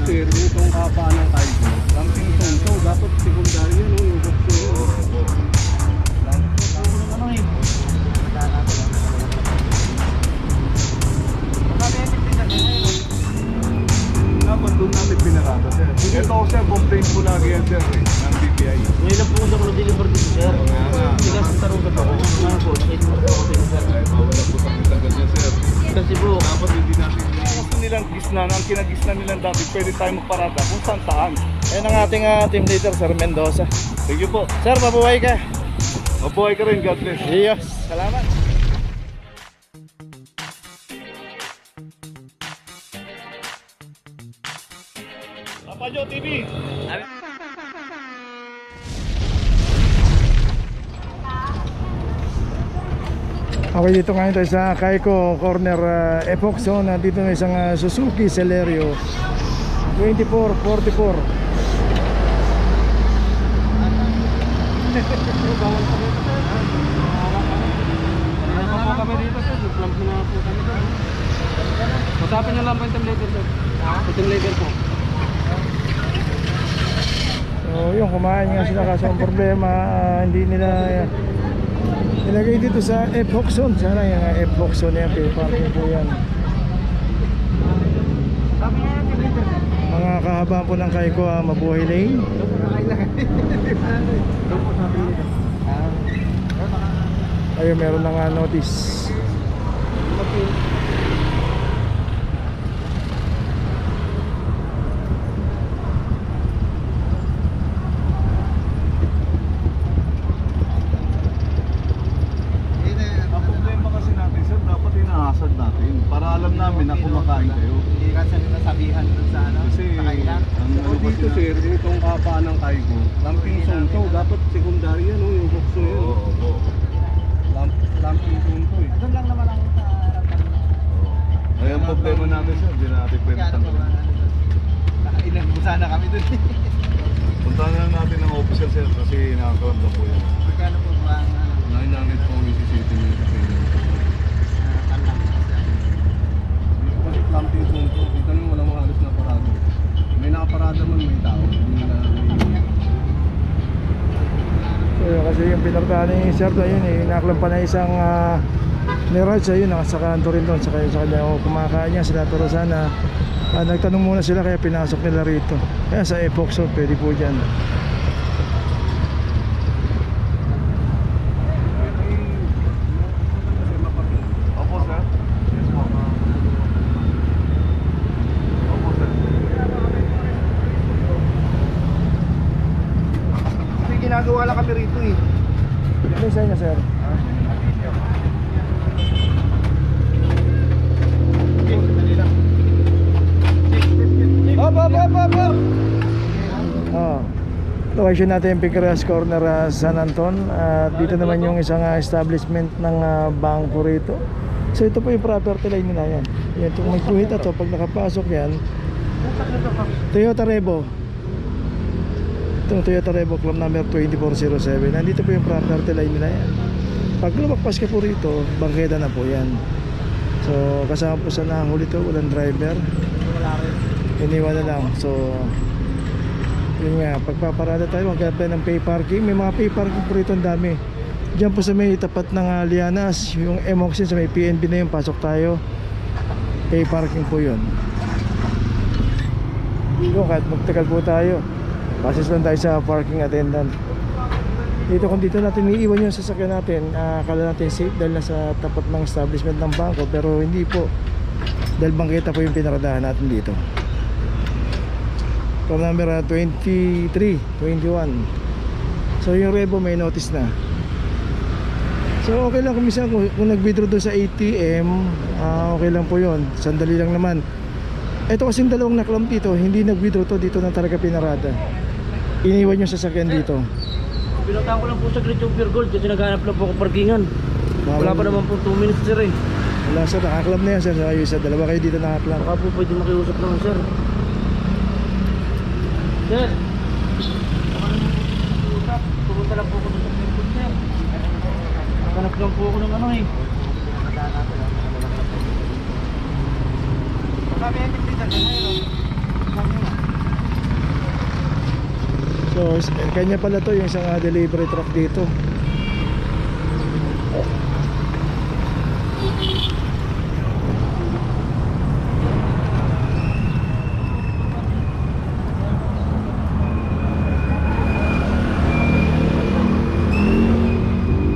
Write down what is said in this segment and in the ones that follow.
sir, itong kapa ng Kaigo, lamping tonto, dapat secondary yun, yung bukso yun. Dapat doon namin pinarada, sir. Ito ako, sir, complaint ko lagi yan, sir, ng BPI. Ngayon lang po ako deliver dito, sir. Tigas sa tarungan ako. Ano po, nakita mo po ako dito, sir. Ay, mawala po kami tagad niya, sir. Kasi po, Dapat hindi natin gusto nilang gisnan, ang kinagisnan nilang dati, pwede tayo magparada kung saan. ayun ang ating team leader, Sir Mendoza. Thank you po. Sir, mabuhay ka. Mabuhay ka rin, God bless. Yes, salamat. Papa Joe TV. Okay, dito ngayon tayo sa Kaiko Corner Epoch Zone. Dito na isang Suzuki Celerio 2444. Ano po kami dito, sir? Plump na po kami doon. Masapin nyo lang po yung team leader, sir. Yung team leader po. So yun, kumain nga sila kaso ang problema hindi nila nilagay dito sa Epoch Zone. Sana yung Epoch Zone yan, pay parking po yan. Mga kahabaan po ng Kaiko, Mabuhay Lane. Ayun, meron na nga notice. Ang problema kasi natin, sir, dapat inaasad natin para alam namin na kumakain kayo. Hindi kasi nasabihan doon sa ano, Kasi dito, sir, itong kapa ng Kaigo, lamping tonto, dapat secondary yan, yung bukso yun. Oo. Lamping tonto eh. Doon lang naman ang Ay, ang problema natin, sir, hindi natin pwede tanggalin. nakailan po sana kami doon. Puntahan na lang natin ng officer, sir, kasi nakakaramdam po yan. Magkano po ba ang Unahin namin po yung CCTV yung opinion. Dito kasi lamping tonto, dito naman walang halos na parado. May nakaparada man, may tao. Hindi na So yun, kasi yung pinardahan ni Sir ayun nakaklam pa na isang Mirage, ayun, nakasakanto rin doon sa kanya. O kumakain niya sila, pero sana nagtanong muna sila kaya pinasok nila rito. Kaya sa Epoch Zone, pwede po dyan. Opo, sir. Yes, po. Opo, sir. May ginagawa lang kami rito eh. Ano sa inyo, Sir? Op! Oh. Location natin yung Picaras Corner, San Anton. Dito naman yung isang establishment ng bangko rito. So ito po yung property line nila yan. Yan, kung may kuhita to, pag nakapasok yan, Toyota Revo. Itong Toyota Revo Club number 2407. Nandito po yung property line nila yan. Pag lumagpas ka po rito, bangketa na po yan. So kasama po sa nahuli to, walang driver. Iniwan na lang. So yun nga, pagpaparada tayo, magkakaroon tayo ng pay parking. May mga pay parking po rito, ang dami. Diyan po sa may tapat ng Lianas, yung Emoxin sa may PNB na yun, pasok tayo. Pay parking po yun. Dito kahit magtagal po tayo, pasis lang tayo sa parking attendant. Dito kung dito natin iiwan yung sasakyan natin, akala natin safe dahil nasa tapat ng establishment ng bangko, pero hindi po. Dahil bangketa po yung pinaradahan natin dito. From number 23, 21. So yung Revo may notice na. So okay lang kung minsan kung nag-withdraw doon sa ATM, okay lang po yun. Sandali lang naman. Ito kasing dalawang naklam dito, hindi nag-withdraw to, dito na talaga pinarada. Iniwan yung sasakyan dito. Pinuntahan ko lang po sa Great Pure Gold kasi naghanap lang po ako parkingan. Wala pa naman po 2 minutes, sir eh. Wala, sir, nakaklab na yan, sir. Ayos, sir, dalawa kayo dito nakaklab. Baka po pwede makiusap naman, sir. Sir! Pupunta lang po ako sa Pure Gold, sir. Naghanap lang po ako ng ano eh. Sabi natin dito, sir. So kanya pala to, yung isang delivery truck dito.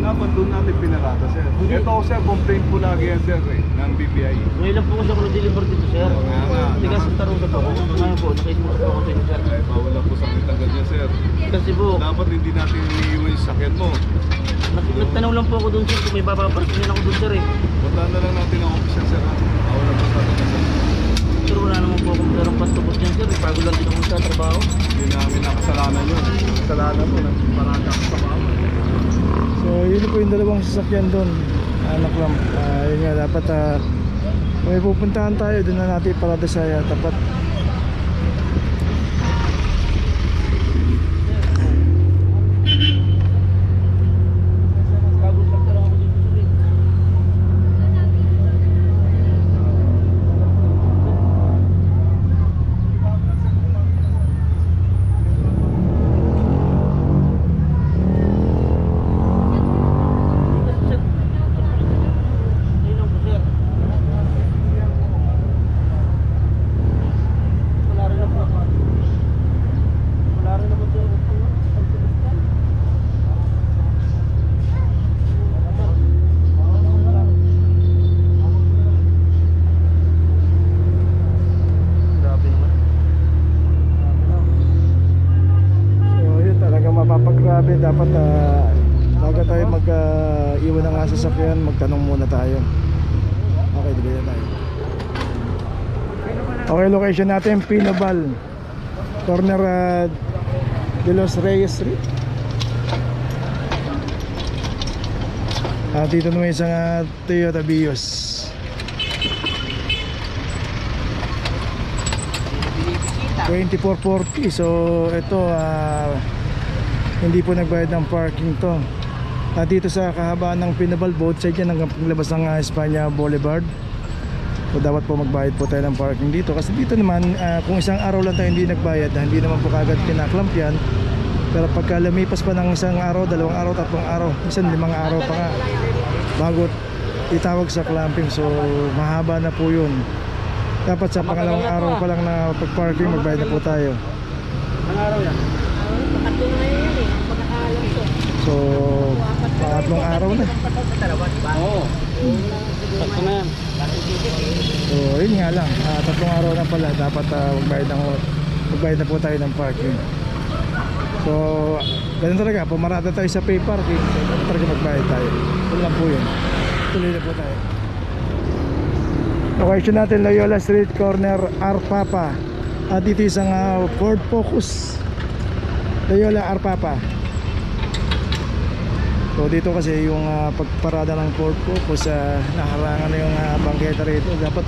Dapat doon natin pinarada, sir. Ito, sir, complaint po lagi yan, sir, ng BPI. Ngayon lang po kasi ako nag-deliver dito, sir. Tigas ang tarong sa po. Ngayon po, nakikita po ako sa inyo, sir. Ay, bawal lang po sa akin agad yan, sir. Kasi po, Dapat hindi natin iniiwan yung sakyan mo. nagtanong lang po ako dun, sir, kung may papaparkingin ako dun, sir, eh. Punta na lang natin ang office yan, sir. Bawal lang po sa atin, sir. Sir, wala naman po akong darang pastubos niyan, sir. Bago lang din ako sa trabaho. Hindi namin nakasalanan yun. Kasalanan mo, nagparada ka sa bawal. So yun po yung dalawang sasakyan doon, anak lang. Yun nga, dapat kung may pupuntahan tayo, doon na natin parada sa tapat. Bago lang lang ako dito, sir, eh. So yun talaga mapapagrabe, dapat bago tayo mag-iwan ng sasakyan, magtanong muna tayo. Okay, dili na tayo. Okay, location natin Pinobal, corner de los Reyes Street. Dito naman isang Toyota Vios. $24.40. So ito hindi po nagbayad ng parking to. Dito sa kahabaan ng Pinobal, both side yan hanggang paglabas ng Espanya Boulevard. So dapat po magbayad po tayo ng parking dito. Kasi dito naman kung isang araw lang tayo hindi nagbayad, hindi naman po kagad kinaklamp yan. Pero pagka lumipas pa ng isang araw, dalawang araw, tatlong araw, minsan 5 araw pa nga bago itawag sa clamping. So mahaba na po yun. Dapat sa pangalawang araw pa lang na pag-parking, magbayad na po tayo. Ang araw yan? Pakatlo na yan eh, pagkakaalam ko. So pangatlong araw na. Oo. Sakto na yan. So yun nga lang, tatlong araw na pala dapat magbayad na po tayo ng parking. So ganun talaga, pumarada tayo sa pay parking, so talaga magbayad tayo. Yun lang po yun. Tuloy na po tayo. Location natin Loyola Street, corner Arpapa. Dito isang Ford Focus, Loyola Arpapa. So dito kasi yung pagparada ng Ford Focus, naharangan na yung bangketa rito. Dapat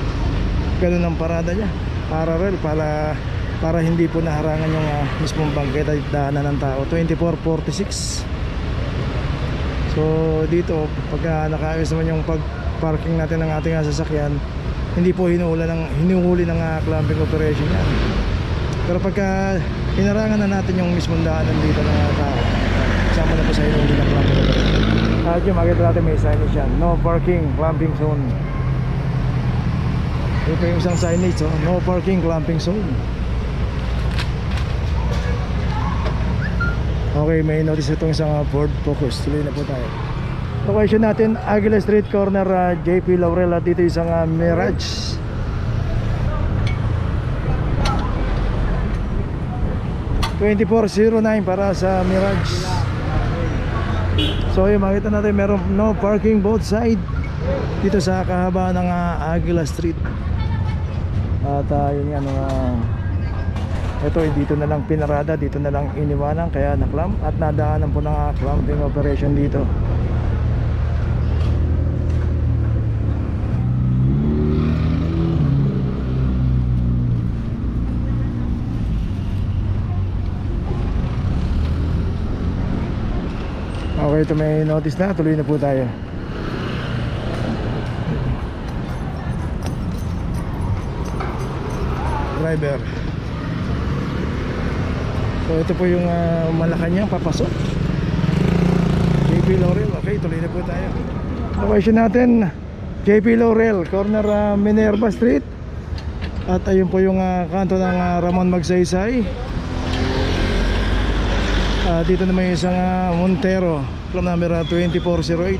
ganun ang parada niya, parallel, para hindi po naharangan yung mismong bangketa at daanan ng tao. 24.46. So dito pag nakaayos naman yung pag-parking natin ng ating sasakyan, hindi po hinuhuli ng clamping operation yan. Pero pagka hinarangan na natin yung mismong daanan dito ng tao, sama na po sa hinuhuli ng clamping operation. Yung makita natin may signage yan, no parking, clamping zone. Ito yung isang signage, no parking, clamping zone. Okay, may notice itong isang Ford Focus. Tuloy na po tayo. Location natin Aguila Street, corner JP Laurel. At dito isang Mirage. $24.09 para sa Mirage. So yung makita natin meron no parking both side dito sa kahabaan ng Aguila Street. At yun nga ito dito na lang pinarada, dito na lang iniwanan, kaya naklam at nadaanan po ng clamping operation dito. Okay, ito may notice na, tuloy na po tayo. Driver. So ito po yung Malacanang papasok. JP Laurel. Okay, tuloy na po tayo. Location natin JP Laurel, corner Minerva Street. At ayun po yung kanto ng Ramon Magsaysay. Dito naman yung isang Montero, from number 2408.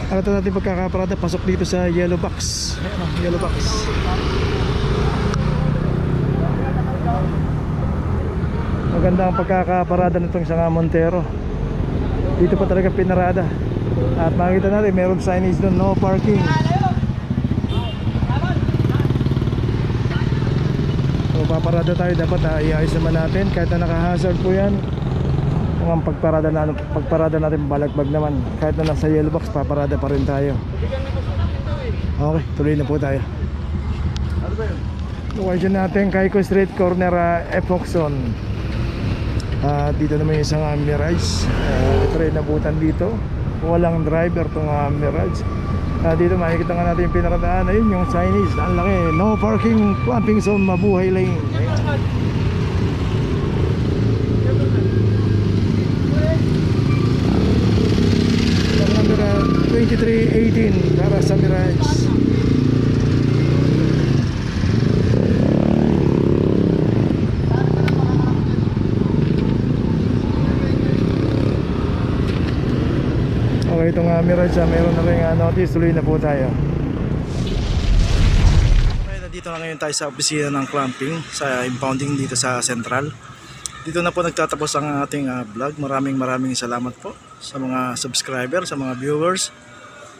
At ito natin pagkakaparada, pasok dito sa Yellow Box. Ayan, Yellow Box. Maganda ang pagkakaparada nitong isang Montero. Dito pa talaga pinarada. At makikita natin meron signage doon, no parking. So paparada tayo, dapat iayos naman natin kahit na naka-hazard po yan. Kung ang pagparada natin balagbag naman, kahit na nasa yellow box, paparada pa rin tayo. Okay, tuloy na po tayo. Location natin Kaiko Street, corner Epoxon. Dito naman yung isang Mirage. Ito rin nabutan dito. Walang driver itong Mirage. Dito makikita nga natin yung pinaradaan. Ayun yung signage, ang laki, no parking, clamping zone, mabuhay lane. Number 2318 para sa Mirage. Okay, itong Mirage, meron na rin notice. Tuloy na po tayo. Okay, nandito na ngayon tayo sa opisina ng clamping sa impounding dito sa Central. Dito na po nagtatapos ang ating vlog. Maraming salamat po sa mga subscriber, sa mga viewers,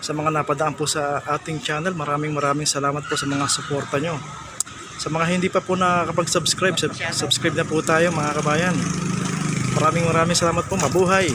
sa mga napadaan po sa ating channel. Maraming salamat po sa mga suporta nyo. Sa mga hindi pa po nakakapag-subscribe, subscribe na po tayo mga kabayan. Maraming salamat po. Mabuhay!